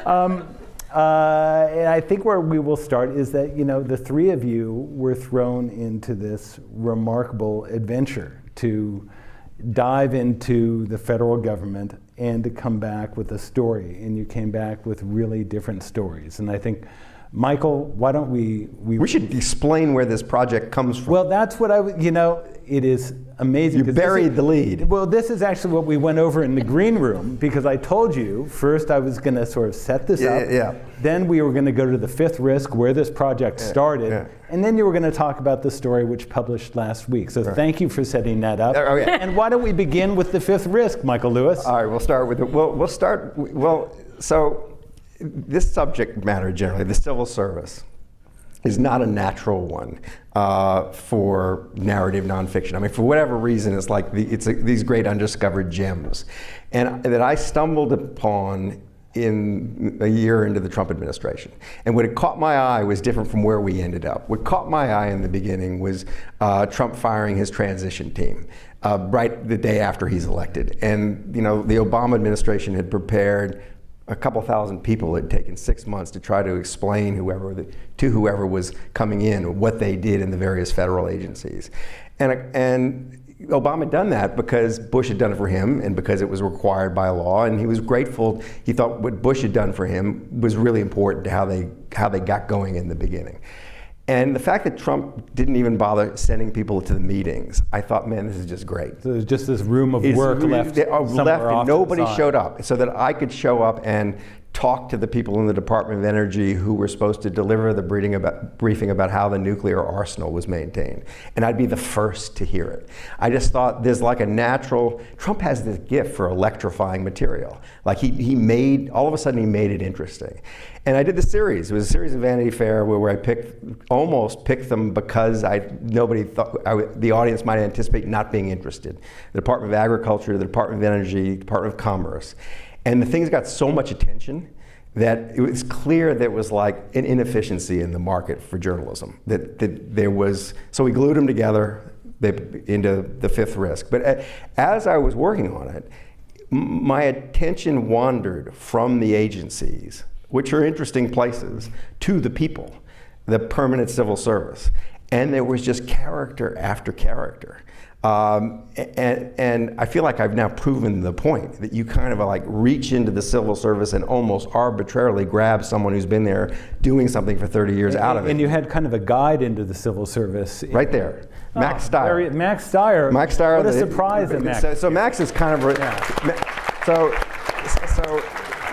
And I think where we will start is that, the three of you were thrown into this remarkable adventure to dive into the federal government and to come back with a story. And you came back with really different stories. And I think, Michael, why don't we should explain where this project comes from. Well, that's what it is amazing. You buried the lead. Well, this is actually what we went over in the green room, because I told you first I was going to sort of set this up. Yeah. Then we were going to go to the fifth risk, where this project started. And then you were going to talk about the story which published last week. So thank you for setting that up. And why don't we begin with the fifth risk, Michael Lewis? All right, we'll start with so this subject matter generally, the civil service, is not a natural one for narrative nonfiction. I mean, for whatever reason, it's like these great undiscovered gems, and that I stumbled upon in a year into the Trump administration. And what had caught my eye was different from where we ended up. What caught my eye in the beginning was Trump firing his transition team right the day after he's elected. And the Obama administration had prepared a couple thousand people. It had taken 6 months to try to explain to whoever was coming in what they did in the various federal agencies. And Obama had done that because Bush had done it for him and because it was required by law, and he was grateful. He thought what Bush had done for him was really important to how they got going in the beginning. And the fact that Trump didn't even bother sending people to the meetings, I thought, man, this is just great. So there's just this room of work left and nobody showed up, so that I could show up and talk to the people in the Department of Energy who were supposed to deliver the briefing about how the nuclear arsenal was maintained. And I'd be the first to hear it. I just thought there's like a natural, Trump has this gift for electrifying material. Like all of a sudden he made it interesting. And I did the series. It was a series of Vanity Fair where I almost picked them because nobody thought, the audience might anticipate not being interested. The Department of Agriculture, the Department of Energy, Department of Commerce. And the things got so much attention that it was clear there was like an inefficiency in the market for journalism. That there was, so we glued them together into the fifth risk. But as I was working on it, my attention wandered from the agencies, which are interesting places, to the people, the permanent civil service. And there was just character after character. And I feel like I've now proven the point that you kind of like reach into the civil service and almost arbitrarily grab someone who's been there doing something for 30 years out of it. And you had kind of a guide into the civil service. Right there. Max Stier. Max Stier. Max Stier. What a surprise in Max. So Max is kind of, so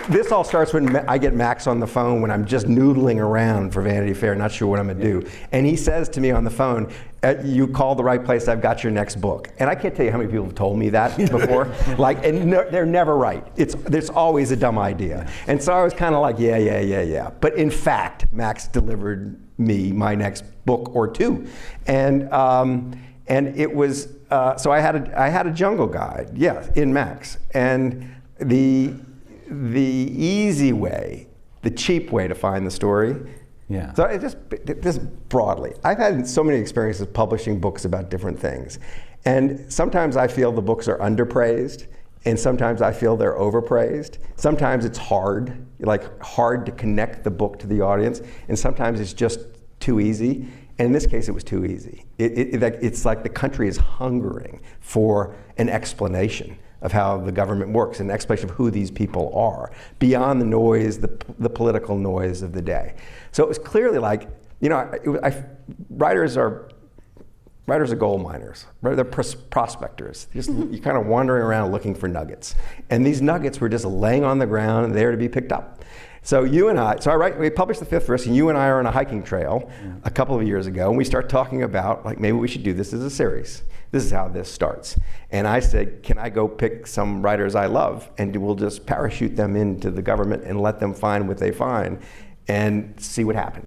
this all starts when I get Max on the phone when I'm just noodling around for Vanity Fair, not sure what I'm gonna do. And he says to me on the phone, you called the right place, I've got your next book. And I can't tell you how many people have told me that before. They're never right. There's always a dumb idea. And so I was kind of like, yeah. But in fact, Max delivered me my next book or two. And it was, so I had a jungle guide, in Max. And the easy way, the cheap way to find the story. Yeah. So just broadly, I've had so many experiences publishing books about different things. And sometimes I feel the books are underpraised, and sometimes I feel they're overpraised. Sometimes it's hard to connect the book to the audience, and sometimes it's just too easy. And in this case, it was too easy. It's like the country is hungering for an explanation of how the government works, an explanation of who these people are, beyond the noise, the political noise of the day. So it was clearly like, writers are gold miners, right? They're prospectors. You're kind of wandering around looking for nuggets. And these nuggets were just laying on the ground and there to be picked up. So we published The Fifth Risk, and you and I are on a hiking trail a couple of years ago, and we start talking about, like, maybe we should do this as a series. This is how this starts. And I said, can I go pick some writers I love, and we'll just parachute them into the government and let them find what they find and see what happens.